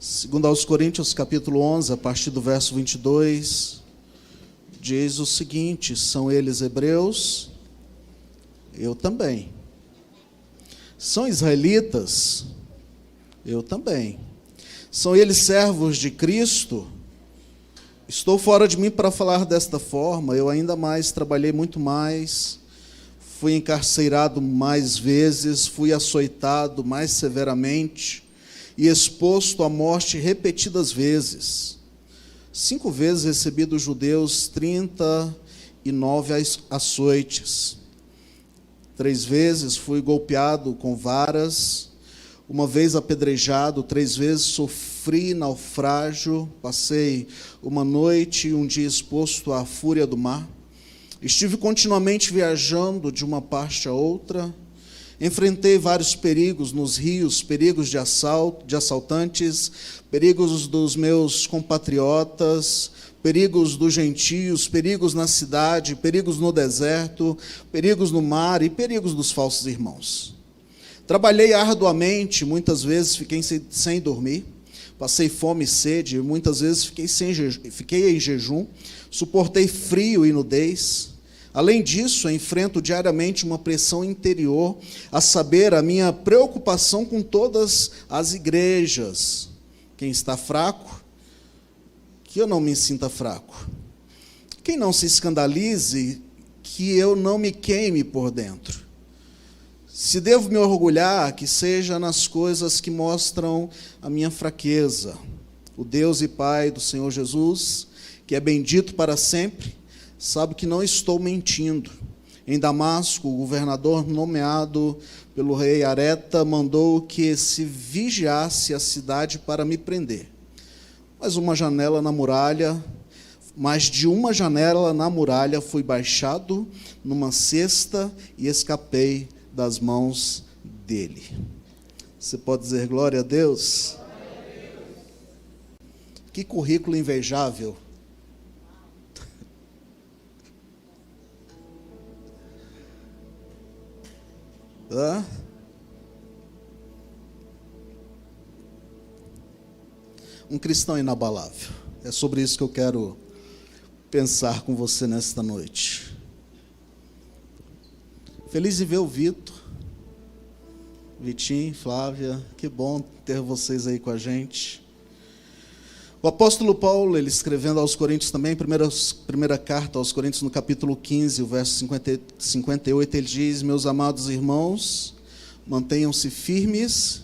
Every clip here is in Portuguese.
Segundo aos Coríntios, capítulo 11, a partir do verso 22, diz o seguinte: são eles hebreus, eu também. São israelitas, eu também. São eles servos de Cristo? Estou fora de mim para falar desta forma, eu ainda mais trabalhei muito mais, fui encarcerado mais vezes, fui açoitado mais severamente e exposto à morte repetidas vezes. 5 vezes recebi dos judeus 39 açoites. 3 vezes fui golpeado com varas, 1 vez apedrejado, 3 vezes sofri naufrágio, passei 1 noite e 1 dia exposto à fúria do mar. Estive continuamente viajando de uma parte a outra. Enfrentei vários perigos nos rios, perigos de assaltantes, perigos dos meus compatriotas, perigos dos gentios, perigos na cidade, perigos no deserto, perigos no mar e perigos dos falsos irmãos. Trabalhei arduamente, muitas vezes fiquei sem dormir, passei fome e sede, muitas vezes fiquei em jejum, suportei frio e nudez. Além disso, enfrento diariamente uma pressão interior, a saber, a minha preocupação com todas as igrejas. Quem está fraco, que eu não me sinta fraco. Quem não se escandalize, que eu não me queime por dentro. Se devo me orgulhar, que seja nas coisas que mostram a minha fraqueza. O Deus e Pai do Senhor Jesus, que é bendito para sempre, sabe que não estou mentindo. Em Damasco, o governador nomeado pelo rei Areta mandou que se vigiasse a cidade para me prender. Mas de uma janela na muralha fui baixado numa cesta e escapei das mãos dele. Você pode dizer glória a Deus? Que currículo invejável. Um cristão inabalável. É sobre isso que eu quero pensar com você nesta noite. Feliz de ver o Vitinho, Flávia, que bom ter vocês aí com a gente. O apóstolo Paulo, ele escrevendo aos Coríntios também, primeira carta aos Coríntios, no capítulo 15, o verso 58, ele diz: meus amados irmãos, mantenham-se firmes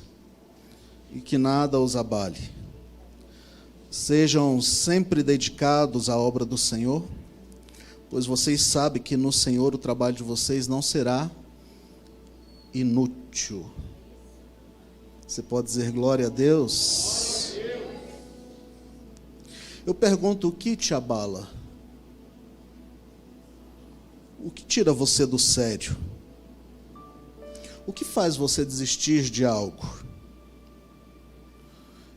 e que nada os abale. Sejam sempre dedicados à obra do Senhor, pois vocês sabem que no Senhor o trabalho de vocês não será inútil. Você pode dizer glória a Deus? Eu pergunto, o que te abala? O que tira você do sério? O que faz você desistir de algo?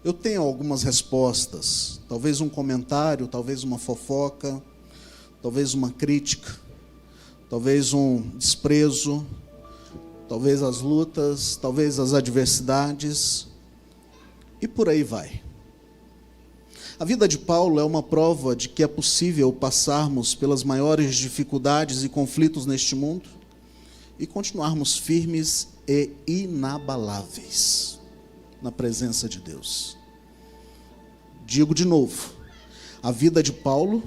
Eu tenho algumas respostas, talvez um comentário, talvez uma fofoca, talvez uma crítica, talvez um desprezo, talvez as lutas, talvez as adversidades, e por aí vai. A vida de Paulo é uma prova de que é possível passarmos pelas maiores dificuldades e conflitos neste mundo e continuarmos firmes e inabaláveis na presença de Deus. Digo de novo, a vida de Paulo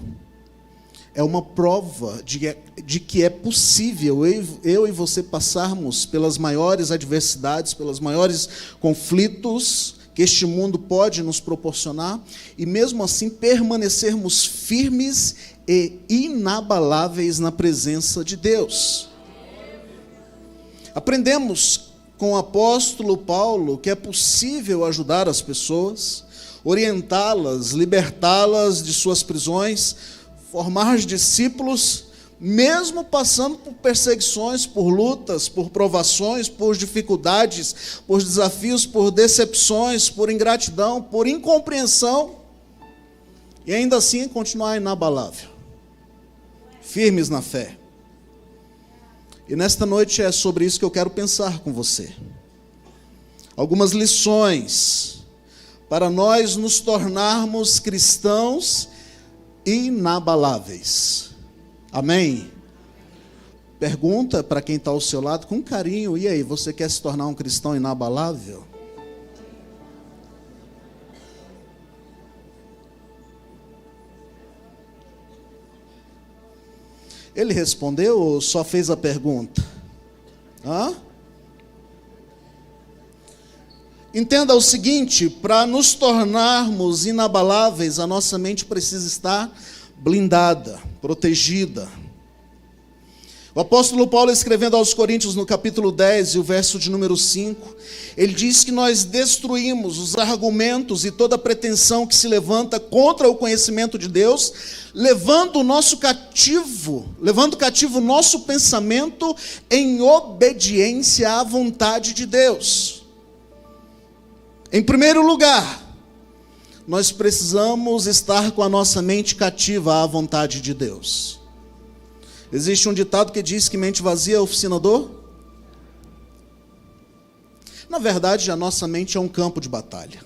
é uma prova de que é possível eu e você passarmos pelas maiores adversidades, pelos maiores conflitos que este mundo pode nos proporcionar, e mesmo assim permanecermos firmes e inabaláveis na presença de Deus. Aprendemos com o apóstolo Paulo que é possível ajudar as pessoas, orientá-las, libertá-las de suas prisões, formar discípulos, mesmo passando por perseguições, por lutas, por provações, por dificuldades, por desafios, por decepções, por ingratidão, por incompreensão, e ainda assim continuar inabalável, firmes na fé. E nesta noite é sobre isso que eu quero pensar com você. Algumas lições para nós nos tornarmos cristãos inabaláveis. Amém? Pergunta para quem está ao seu lado com carinho: e aí, você quer se tornar um cristão inabalável? Ele respondeu ou só fez a pergunta? Entenda o seguinte: para nos tornarmos inabaláveis, a nossa mente precisa estar blindada, protegida. O apóstolo Paulo, escrevendo aos Coríntios no capítulo 10 e o verso de número 5, ele diz que nós destruímos os argumentos e toda pretensão que se levanta contra o conhecimento de Deus, levando cativo o nosso pensamento em obediência à vontade de Deus. Em primeiro lugar, nós precisamos estar com a nossa mente cativa à vontade de Deus. Existe um ditado que diz que mente vazia é oficina do... Na verdade, a nossa mente é um campo de batalha.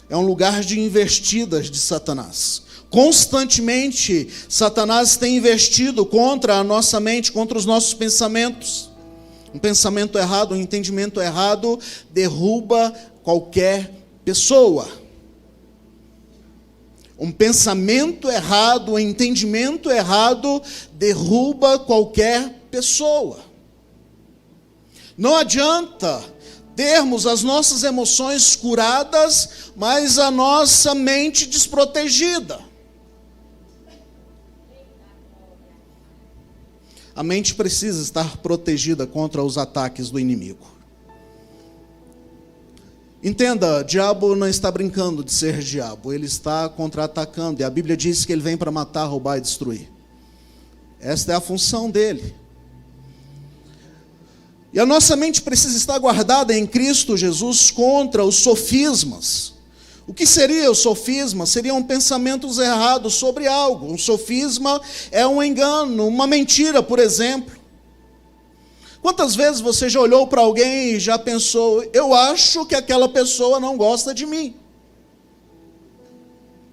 É um lugar de investidas de Satanás. Constantemente, Satanás tem investido contra a nossa mente, contra os nossos pensamentos. Um pensamento errado, um entendimento errado, derruba qualquer pessoa. Um pensamento errado, um entendimento errado, derruba qualquer pessoa. Não adianta termos as nossas emoções curadas, mas a nossa mente desprotegida. A mente precisa estar protegida contra os ataques do inimigo. Entenda, diabo não está brincando de ser diabo, ele está contra-atacando, e a Bíblia diz que ele vem para matar, roubar e destruir. Esta é a função dele. E a nossa mente precisa estar guardada em Cristo Jesus contra os sofismas. O que seria o sofisma? Seriam pensamentos errados sobre algo. Um sofisma é um engano, uma mentira, por exemplo. Quantas vezes você já olhou para alguém e já pensou: eu acho que aquela pessoa não gosta de mim?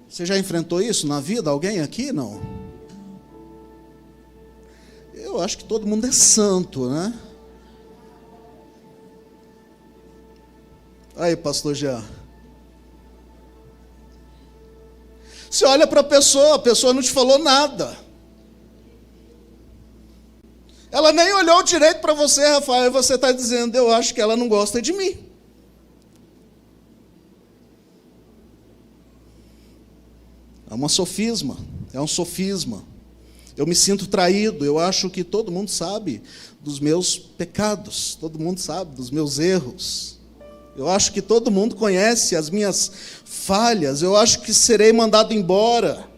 Você já enfrentou isso na vida? Alguém aqui? Não. Eu acho que todo mundo é santo, né? Aí, pastor Jean. Você olha para a pessoa não te falou nada. Ela nem olhou direito para você, Rafael, e você está dizendo: eu acho que ela não gosta de mim. É um sofisma. Eu me sinto traído, eu acho que todo mundo sabe dos meus pecados, todo mundo sabe dos meus erros. Eu acho que todo mundo conhece as minhas falhas, eu acho que serei mandado embora.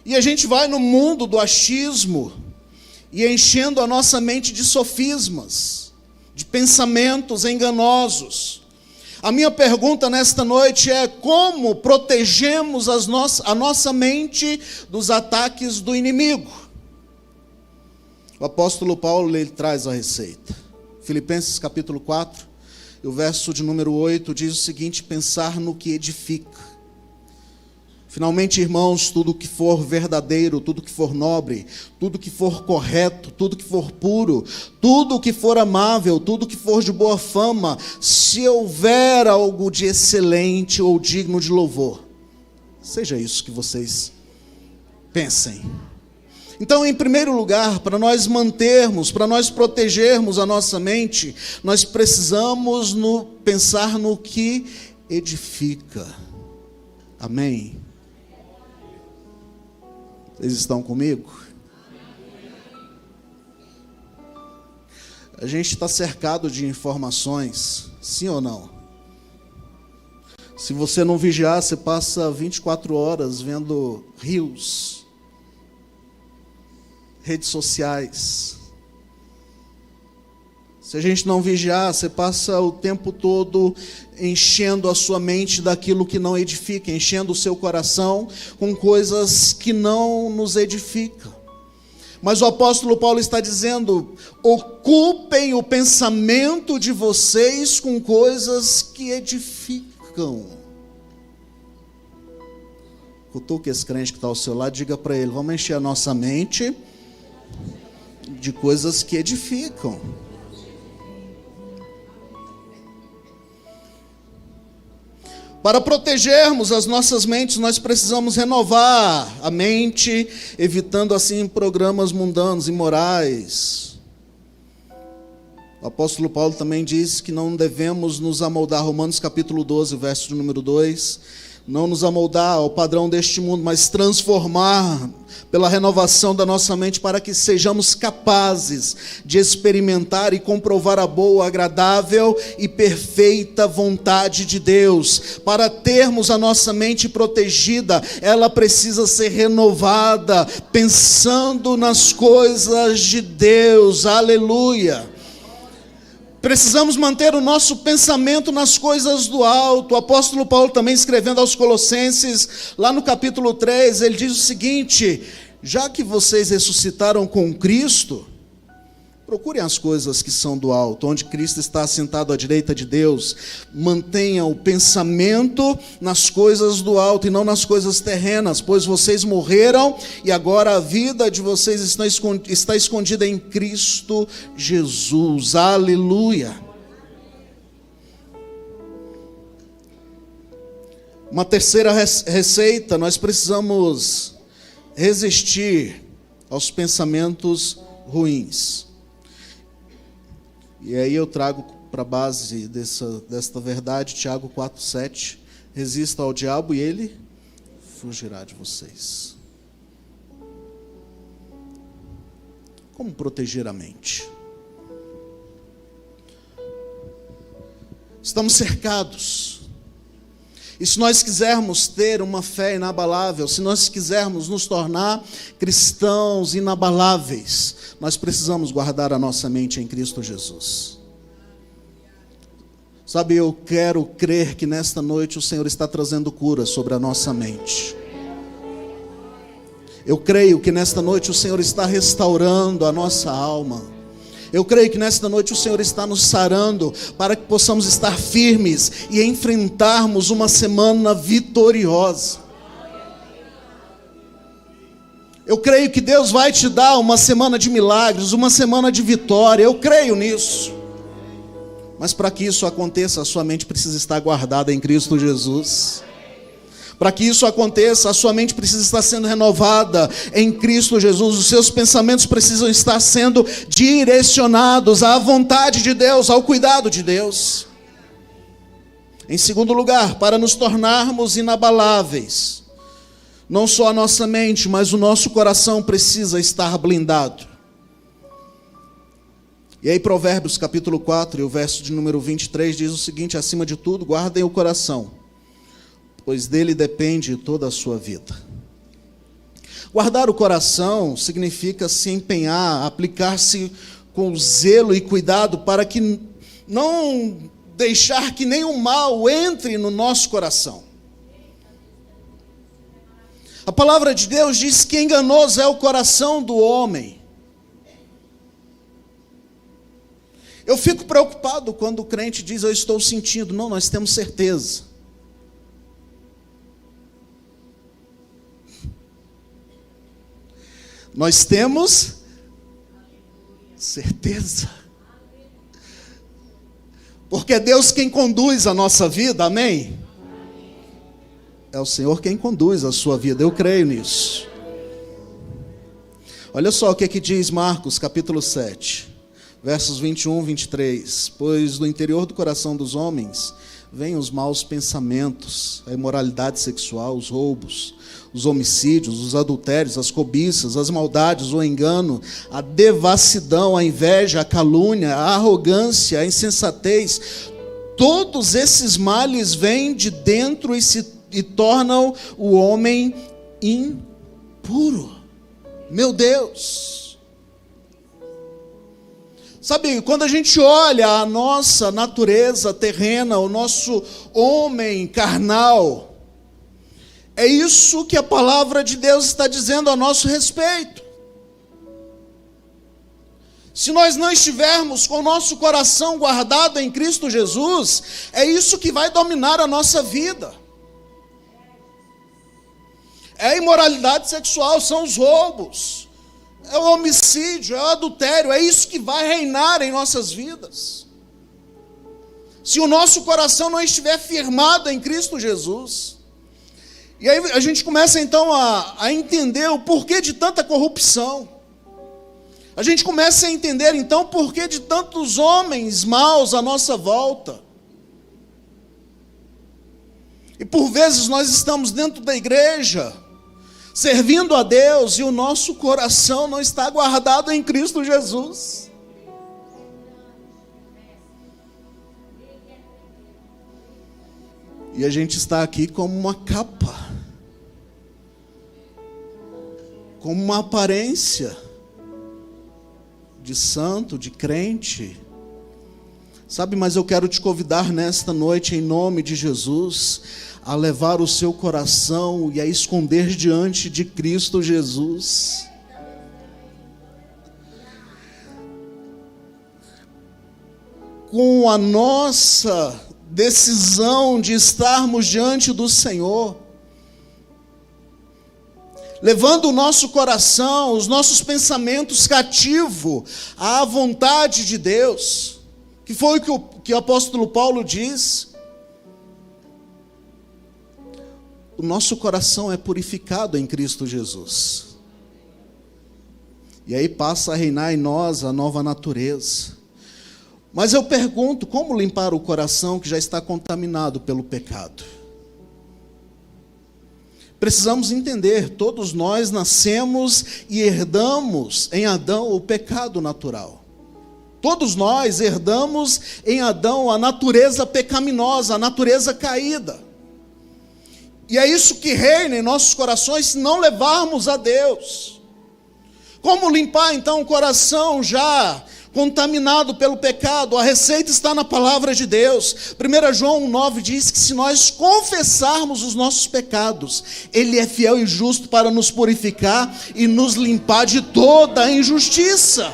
E a gente vai no mundo do achismo, e enchendo a nossa mente de sofismas, de pensamentos enganosos. A minha pergunta nesta noite é: como protegemos a nossa mente dos ataques do inimigo? O apóstolo Paulo, ele traz a receita. Filipenses capítulo 4, e o verso de número 8 diz o seguinte: pensar no que edifica. Finalmente, irmãos, tudo que for verdadeiro, tudo que for nobre, tudo que for correto, tudo que for puro, tudo que for amável, tudo que for de boa fama, se houver algo de excelente ou digno de louvor, seja isso que vocês pensem. Então, em primeiro lugar, para nós protegermos a nossa mente, nós precisamos pensar no que edifica. Amém? Vocês estão comigo? A gente está cercado de informações, sim ou não? Se você não vigiar, você passa 24 horas vendo reels, redes sociais. Se a gente não vigiar, você passa o tempo todo enchendo a sua mente daquilo que não edifica, enchendo o seu coração com coisas que não nos edificam. Mas o apóstolo Paulo está dizendo: ocupem o pensamento de vocês com coisas que edificam. edificam. Cutuque esse crente que está ao seu lado, diga para ele: vamos encher a nossa mente de coisas que edificam. Para protegermos as nossas mentes, nós precisamos renovar a mente, evitando assim programas mundanos, imorais. O apóstolo Paulo também diz que não devemos nos amoldar, Romanos capítulo 12, verso de número 2, não nos amoldar ao padrão deste mundo, mas transformar pela renovação da nossa mente, para que sejamos capazes de experimentar e comprovar a boa, agradável e perfeita vontade de Deus. Para termos a nossa mente protegida, ela precisa ser renovada, pensando nas coisas de Deus. Aleluia! Precisamos manter o nosso pensamento nas coisas do alto. O apóstolo Paulo também, escrevendo aos Colossenses, lá no capítulo 3, ele diz o seguinte: já que vocês ressuscitaram com Cristo, procurem as coisas que são do alto, onde Cristo está assentado à direita de Deus. Mantenham o pensamento nas coisas do alto e não nas coisas terrenas, pois vocês morreram e agora a vida de vocês está escondida em Cristo Jesus. Aleluia! Uma terceira receita: nós precisamos resistir aos pensamentos ruins. E aí eu trago para a base desta verdade, Tiago 4,7. Resista ao diabo e ele fugirá de vocês. Como proteger a mente? Estamos cercados. E se nós quisermos ter uma fé inabalável, se nós quisermos nos tornar cristãos inabaláveis, nós precisamos guardar a nossa mente em Cristo Jesus. Sabe, eu quero crer que nesta noite o Senhor está trazendo cura sobre a nossa mente. Eu creio que nesta noite o Senhor está restaurando a nossa alma. Eu creio que nesta noite o Senhor está nos sarando para que possamos estar firmes e enfrentarmos uma semana vitoriosa. Eu creio que Deus vai te dar uma semana de milagres, uma semana de vitória. Eu creio nisso. Mas para que isso aconteça, a sua mente precisa estar guardada em Cristo Jesus. Para que isso aconteça, a sua mente precisa estar sendo renovada em Cristo Jesus. Os seus pensamentos precisam estar sendo direcionados à vontade de Deus, ao cuidado de Deus. Em segundo lugar, para nos tornarmos inabaláveis, não só a nossa mente, mas o nosso coração precisa estar blindado. E aí Provérbios capítulo 4, e o verso de número 23 diz o seguinte: acima de tudo, guardem o coração, pois dele depende toda a sua vida. Guardar o coração significa se empenhar, aplicar-se com zelo e cuidado para que não deixar que nenhum mal entre no nosso coração. A palavra de Deus diz que enganoso é o coração do homem. Eu fico preocupado quando o crente diz: eu estou sentindo. Não, nós temos certeza. Nós temos certeza. Porque é Deus quem conduz a nossa vida, amém? É o Senhor quem conduz a sua vida, eu creio nisso. Olha só o que diz Marcos capítulo 7, versos 21 e 23. Pois do interior do coração dos homens vêm os maus pensamentos, a imoralidade sexual, os roubos, os homicídios, os adultérios, as cobiças, as maldades, o engano, a devassidão, a inveja, a calúnia, a arrogância, a insensatez. Todos esses males vêm de dentro e tornam o homem impuro. Meu Deus! Sabe, quando a gente olha a nossa natureza terrena, o nosso homem carnal, é isso que a palavra de Deus está dizendo a nosso respeito. se nós não estivermos com o nosso coração guardado em Cristo Jesus, é isso que vai dominar a nossa vida. É a imoralidade sexual, são os roubos, é o homicídio, é o adultério, é isso que vai reinar em nossas vidas. Se o nosso coração não estiver firmado em Cristo Jesus. E aí a gente começa então a entender o porquê de tanta corrupção. A gente começa a entender então o porquê de tantos homens maus à nossa volta. E por vezes nós estamos dentro da igreja, servindo a Deus, e o nosso coração não está guardado em Cristo Jesus. E a gente está aqui como uma capa, como uma aparência de santo, de crente. Sabe, mas eu quero te convidar nesta noite, em nome de Jesus, a levar o seu coração e a esconder diante de Cristo Jesus. Com a nossa decisão de estarmos diante do Senhor, levando o nosso coração, os nossos pensamentos cativo à vontade de Deus, que foi o que o apóstolo Paulo diz. O nosso coração é purificado em Cristo Jesus. E aí passa a reinar em nós a nova natureza. Mas eu pergunto, como limpar o coração que já está contaminado pelo pecado? Precisamos entender, todos nós nascemos e herdamos em Adão o pecado natural. Todos nós herdamos em Adão a natureza pecaminosa, a natureza caída. E é isso que reina em nossos corações se não levarmos a Deus. Como limpar então o coração já contaminado pelo pecado? A receita está na palavra de Deus. 1 João 1,9 diz que se nós confessarmos os nossos pecados, Ele é fiel e justo para nos purificar e nos limpar de toda a injustiça.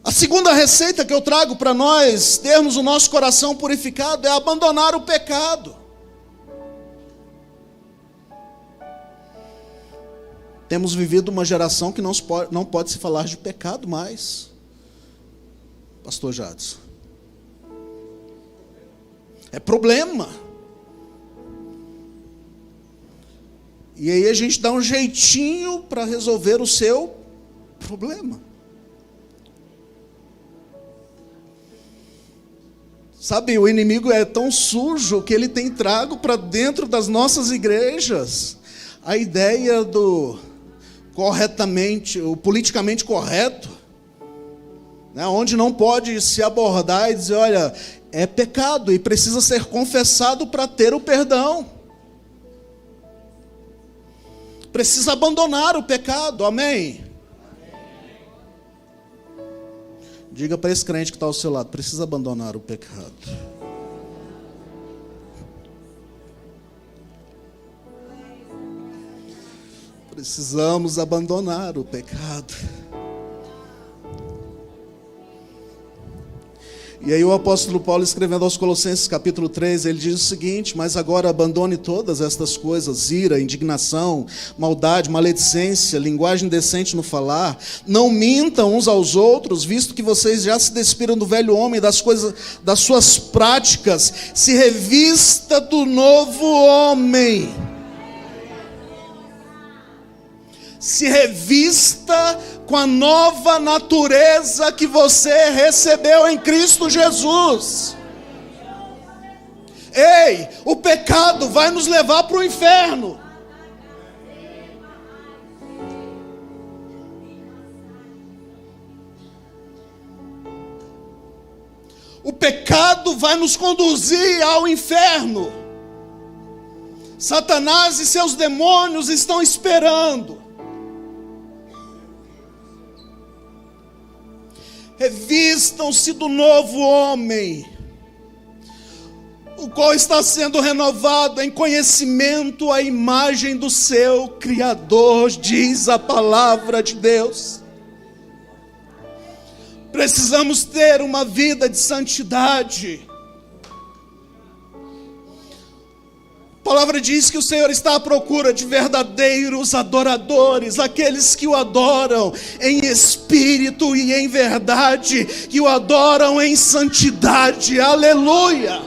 A segunda receita que eu trago para nós termos o nosso coração purificado é abandonar o pecado. Temos vivido uma geração que não pode se falar de pecado mais. Pastor Jadson. É problema. E aí a gente dá um jeitinho para resolver o seu problema. Sabe, o inimigo é tão sujo que ele tem trago para dentro das nossas igrejas a ideia do corretamente, o politicamente correto, né, onde não pode se abordar e dizer, olha, é pecado e precisa ser confessado para ter o perdão. Precisa abandonar o pecado, amém? Diga para esse crente que está ao seu lado, precisa abandonar o pecado. Precisamos abandonar o pecado. E aí o apóstolo Paulo, escrevendo aos Colossenses capítulo 3, ele diz o seguinte: mas agora abandone todas estas coisas, ira, indignação, maldade, maledicência, linguagem indecente no falar. Não mintam uns aos outros, visto que vocês já se despiram do velho homem, das suas práticas. Se revista do novo homem. Se revista com a nova natureza que você recebeu em Cristo Jesus. Ei, o pecado vai nos levar para o inferno. O pecado vai nos conduzir ao inferno. Satanás e seus demônios estão esperando. Revistam-se do novo homem. o qual está sendo renovado em conhecimento à imagem do seu Criador, diz a palavra de Deus. Precisamos ter uma vida de santidade. A palavra diz que o Senhor está à procura de verdadeiros adoradores, aqueles que o adoram em espírito e em verdade, que o adoram em santidade, aleluia.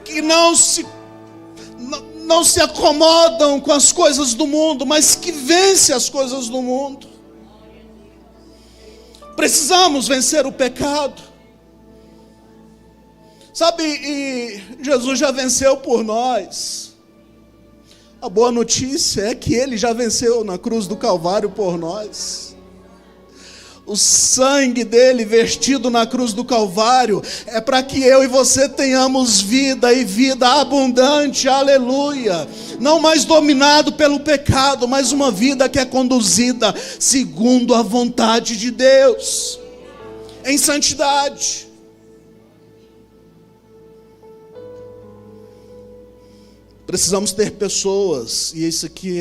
Que não se acomodam com as coisas do mundo, mas que vencem as coisas do mundo. Precisamos vencer o pecado. Sabe, e Jesus já venceu por nós. A boa notícia é que Ele já venceu na cruz do Calvário por nós. O sangue dele vertido na cruz do Calvário é para que eu e você tenhamos vida e vida abundante, aleluia. Não mais dominado pelo pecado, mas uma vida que é conduzida segundo a vontade de Deus, em santidade. Precisamos ter pessoas, e isso aqui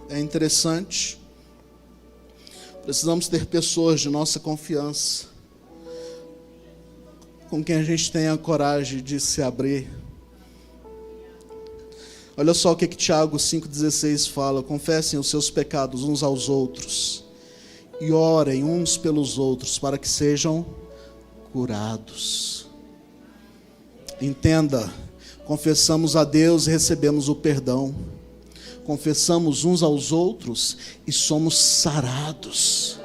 é interessante. Precisamos ter pessoas de nossa confiança, com quem a gente tenha a coragem de se abrir. Olha só o que Tiago 5,16 fala: confessem os seus pecados uns aos outros, e orem uns pelos outros, para que sejam curados. Entenda, confessamos a Deus e recebemos o perdão. Confessamos uns aos outros e somos sarados.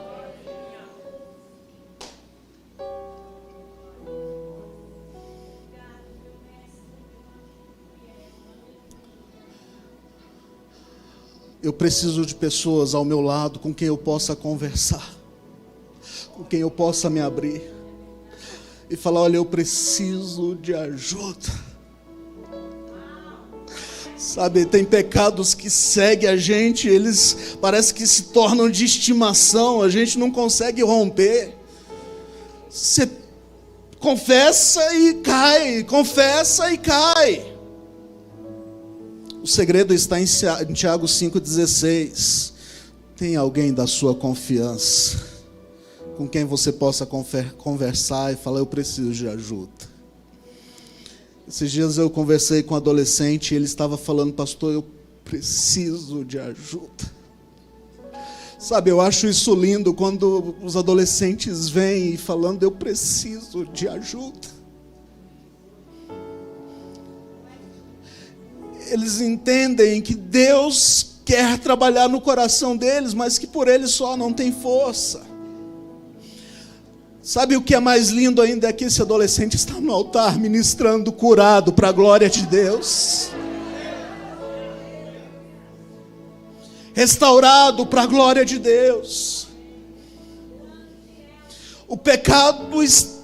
Eu preciso de pessoas ao meu lado com quem eu possa conversar, com quem eu possa me abrir e falar: olha, eu preciso de ajuda. Sabe, tem pecados que seguem a gente, eles parece que se tornam de estimação, a gente não consegue romper. Você confessa e cai, confessa e cai. O segredo está em Tiago 5,16. Tem alguém da sua confiança, com quem você possa conversar e falar: eu preciso de ajuda. Esses dias eu conversei com um adolescente e ele estava falando: pastor, eu preciso de ajuda. Sabe, eu acho isso lindo quando os adolescentes vêm falando: eu preciso de ajuda. Eles entendem que Deus quer trabalhar no coração deles, mas que por eles só não tem força. Sabe o que é mais lindo ainda? É que esse adolescente está no altar ministrando, curado para a glória de Deus, restaurado para a glória de Deus. O pecado está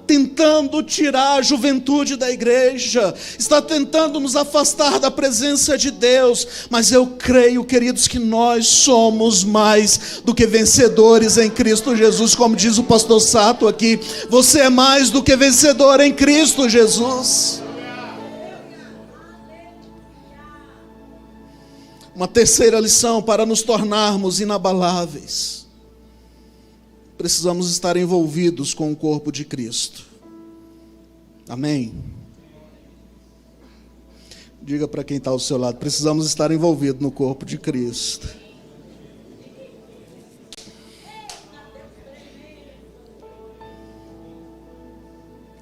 tentando tirar a juventude da igreja, está tentando nos afastar da presença de Deus, mas eu creio, queridos, que nós somos mais do que vencedores em Cristo Jesus, como diz o pastor Sato aqui: você é mais do que vencedor em Cristo Jesus. Uma terceira lição: para nos tornarmos inabaláveis, precisamos estar envolvidos com o corpo de Cristo. Amém? Diga para quem está ao seu lado: precisamos estar envolvidos no corpo de Cristo.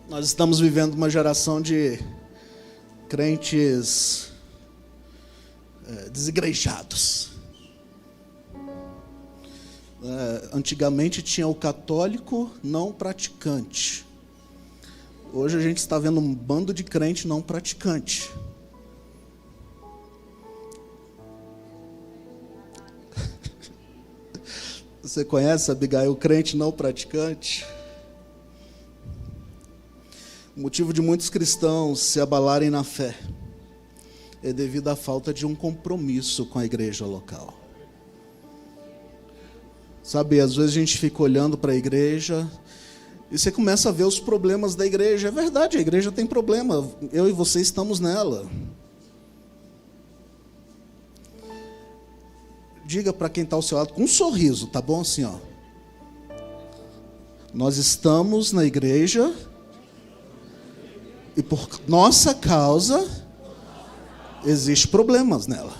Nós estamos vivendo uma geração de crentes desigrejados. Antigamente tinha o católico não praticante. Hoje a gente está vendo um bando de crente não praticante. Você conhece, Abigail, o crente não praticante? O motivo de muitos cristãos se abalarem na fé é devido à falta de um compromisso com a igreja local. Sabe, às vezes a gente fica olhando para a igreja E você começa a ver os problemas da igreja. É verdade, a igreja tem problema. Eu e você estamos nela. Diga para quem está ao seu lado, com um sorriso, tá bom assim, ó. Nós estamos na igreja e por nossa causa existem problemas nela.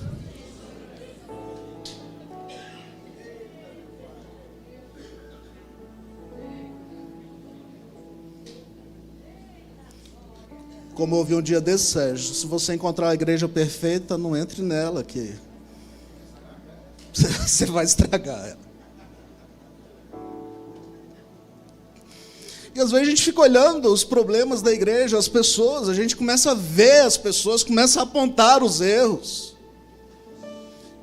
Como eu ouvi um dia desse, Sérgio, se você encontrar a igreja perfeita, não entre nela, que você vai estragar ela. E às vezes a gente fica olhando os problemas da igreja, as pessoas, a gente começa a ver as pessoas, começa a apontar os erros.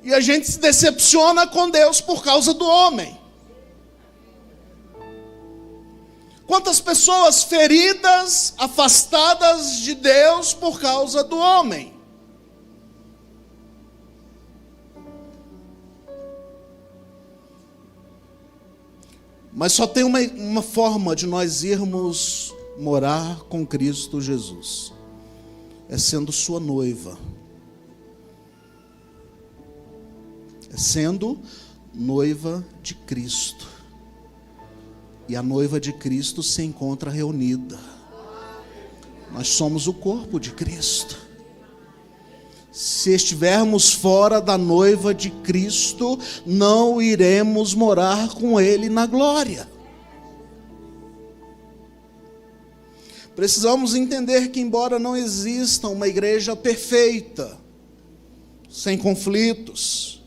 E a gente se decepciona com Deus por causa do homem. Quantas pessoas feridas, afastadas de Deus por causa do homem. Mas só tem uma forma de nós irmos morar com Cristo Jesus. É sendo sua noiva. É sendo noiva de Cristo. E a noiva de Cristo se encontra reunida. Nós somos o corpo de Cristo. Se estivermos fora da noiva de Cristo, não iremos morar com Ele na glória. Precisamos entender que, embora não exista uma igreja perfeita, sem conflitos,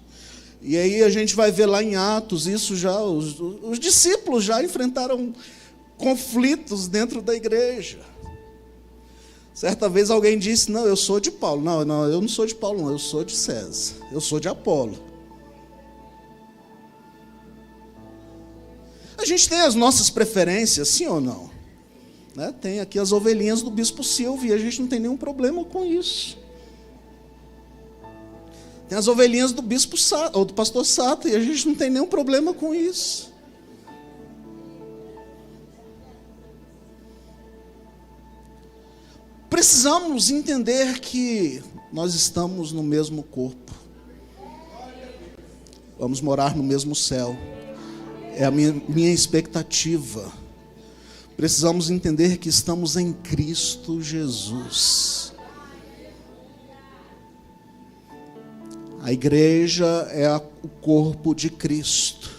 e aí a gente vai ver lá em Atos, isso já, os discípulos já enfrentaram conflitos dentro da igreja. Certa vez alguém disse, não, eu sou de Paulo. Não, eu não sou de Paulo, não, eu sou de César. Eu sou de Apolo. A gente tem as nossas preferências, sim ou não? Né? Tem aqui as ovelhinhas do Bispo Silvio e a gente não tem nenhum problema com isso. Tem as ovelhinhas do Bispo Sato, ou do Pastor Sato, e a gente não tem nenhum problema com isso. Precisamos entender que nós estamos no mesmo corpo. Vamos morar no mesmo céu. É a minha expectativa. Precisamos entender que estamos em Cristo Jesus. A igreja é o corpo de Cristo.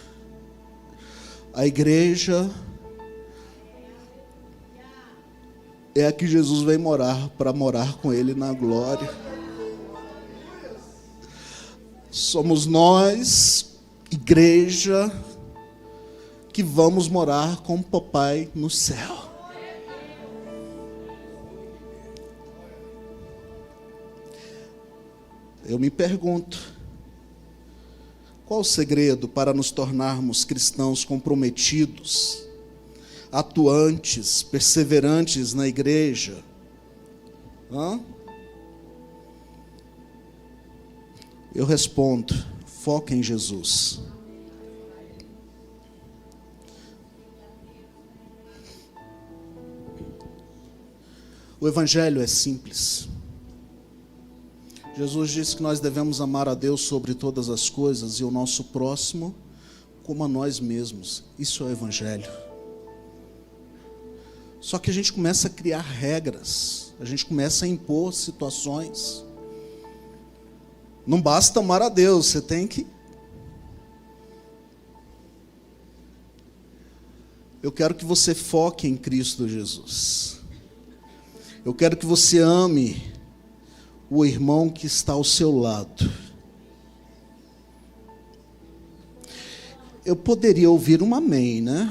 A igreja é a que Jesus vem morar, para morar com Ele na glória. Somos nós, igreja, que vamos morar com o Papai no céu. Eu me pergunto, qual o segredo para nos tornarmos cristãos comprometidos, atuantes, perseverantes na igreja? Eu respondo, foca em Jesus. O evangelho é simples. Jesus disse que nós devemos amar a Deus sobre todas as coisas e o nosso próximo como a nós mesmos. Isso é o evangelho. Só que a gente começa a criar regras, a gente começa a impor situações. Não basta amar a Deus, você tem que... Eu quero que você foque em Cristo Jesus. Eu quero que você ame o irmão que está ao seu lado. Eu poderia ouvir um amém, né?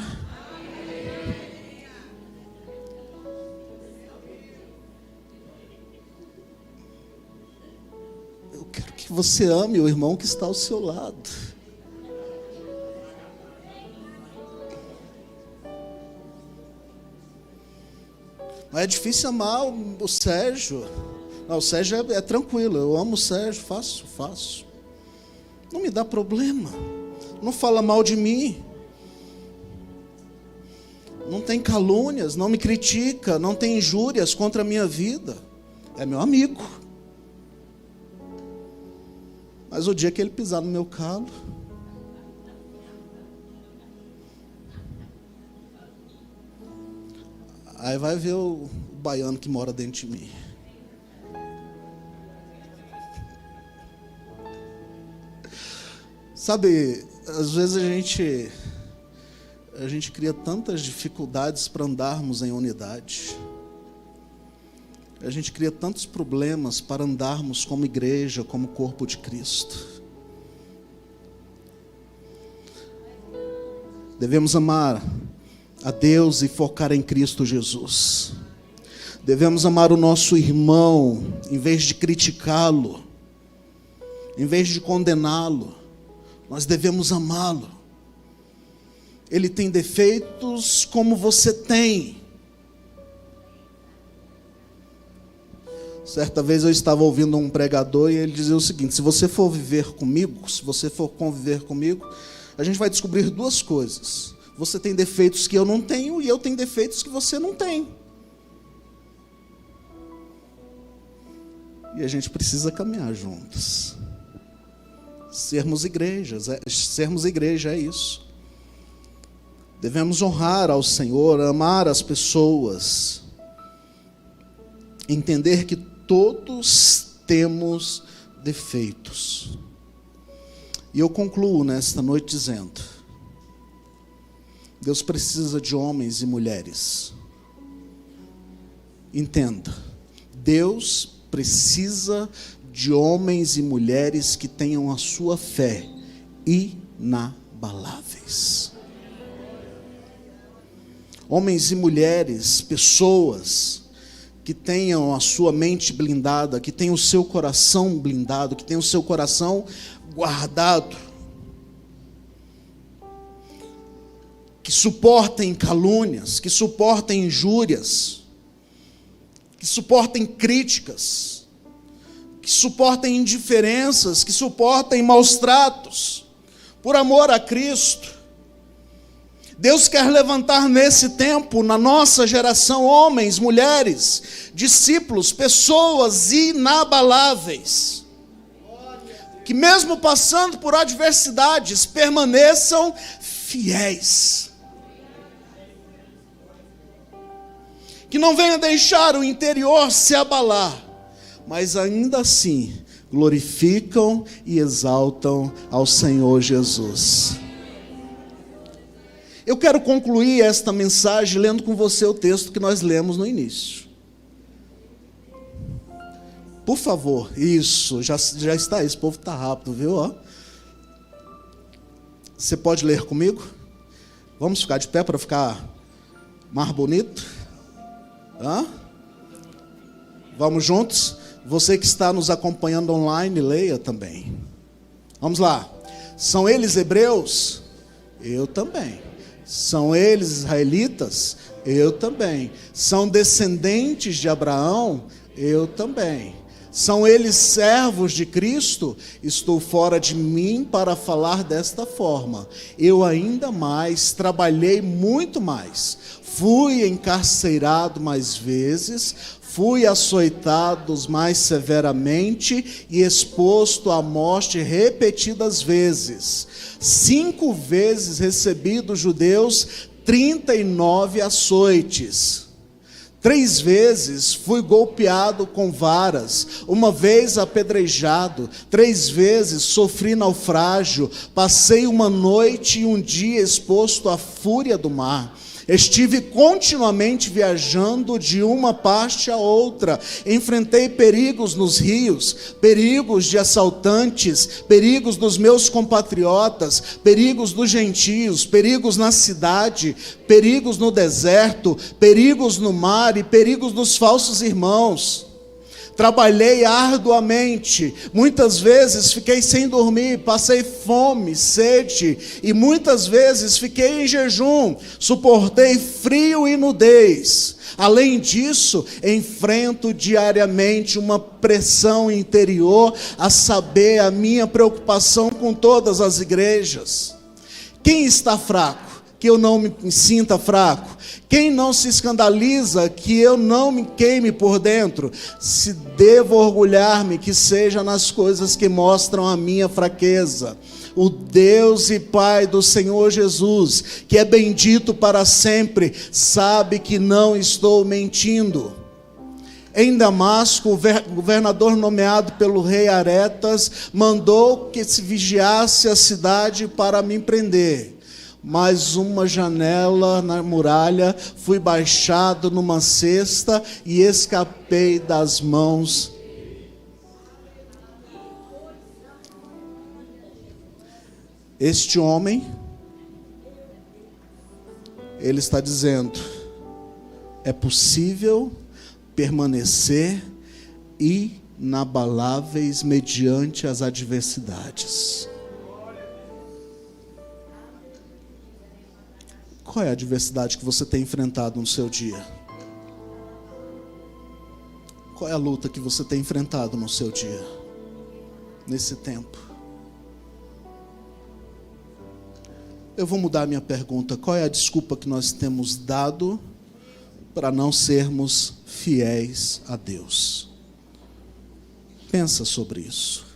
Eu quero que você ame o irmão que está ao seu lado. Mas é difícil amar o Sérgio. Não, o Sérgio é tranquilo, eu amo o Sérgio, faço. Não me dá problema. Não fala mal de mim. não tem calúnias, não me critica, não tem injúrias contra a minha vida. É meu amigo. Mas o dia que ele pisar no meu calo, aí vai ver o baiano que mora dentro de mim. Sabe, às vezes a gente cria tantas dificuldades para andarmos em unidade. A gente cria tantos problemas para andarmos como igreja, como corpo de Cristo. Devemos amar a Deus e focar em Cristo Jesus. Devemos amar o nosso irmão, em vez de criticá-lo, em vez de condená-lo, nós devemos amá-lo. Ele tem defeitos como você tem. Certa vez eu estava ouvindo um pregador e ele dizia o seguinte: se você for viver comigo, se você for conviver comigo, a gente vai descobrir duas coisas. Você tem defeitos que eu não tenho e eu tenho defeitos que você não tem. E a gente precisa caminhar juntos. Sermos igreja é isso. Devemos honrar ao Senhor, amar as pessoas, entender que todos temos defeitos. E eu concluo nesta noite dizendo: Deus precisa de homens e mulheres. Entenda, Deus precisa de homens e mulheres que tenham a sua fé inabaláveis. Homens e mulheres, pessoas que tenham a sua mente blindada, que tenham o seu coração blindado, que tenham o seu coração guardado, que suportem calúnias, que suportem injúrias, que suportem críticas, que suportem indiferenças, que suportem maus tratos, por amor a Cristo. Deus quer levantar nesse tempo, na nossa geração, homens, mulheres, discípulos, pessoas inabaláveis, que mesmo passando por adversidades, permaneçam fiéis, que não venham deixar o interior se abalar, mas ainda assim glorificam e exaltam ao Senhor Jesus. Eu quero concluir esta mensagem lendo com você o texto que nós lemos no início. Por favor, isso, já está, esse povo está rápido, viu? Ó. Você pode ler comigo? Vamos ficar de pé para ficar mais bonito? Hã? Vamos juntos? Você que está nos acompanhando online, leia também. Vamos lá. São eles hebreus? Eu também. São eles israelitas? Eu também. São descendentes de Abraão? Eu também. São eles servos de Cristo? Estou fora de mim para falar desta forma. Eu ainda mais, trabalhei muito mais. Fui encarcerado mais vezes, fui açoitado mais severamente e exposto à morte repetidas vezes. 5 vezes recebi dos judeus 39 açoites. 3 vezes fui golpeado com varas, 1 vez apedrejado, 3 vezes sofri naufrágio, passei 1 noite e 1 dia exposto à fúria do mar. Estive continuamente viajando de uma parte a outra, enfrentei perigos nos rios, perigos de assaltantes, perigos dos meus compatriotas, perigos dos gentios, perigos na cidade, perigos no deserto, perigos no mar e perigos dos falsos irmãos. Trabalhei arduamente, muitas vezes fiquei sem dormir, passei fome, sede, e muitas vezes fiquei em jejum, suportei frio e nudez. Além disso, enfrento diariamente uma pressão interior, a saber, a minha preocupação com todas as igrejas. Quem está fraco? que eu não me sinta fraco? Quem não se escandaliza que eu não me queime por dentro? Se devo orgulhar-me, que seja nas coisas que mostram a minha fraqueza. O Deus e Pai do Senhor Jesus, que é bendito para sempre, sabe que não estou mentindo. Em Damasco, o governador nomeado pelo rei Aretas mandou que se vigiasse a cidade para me prender. Mas uma janela na muralha, fui baixado numa cesta e escapei das mãos. Este homem, ele está dizendo, é possível permanecer inabaláveis mediante as adversidades. Qual é a adversidade que você tem enfrentado no seu dia? Qual é a luta que você tem enfrentado no seu dia, nesse tempo? Eu vou mudar a minha pergunta. Qual é a desculpa que nós temos dado para não sermos fiéis a Deus? Pensa sobre isso.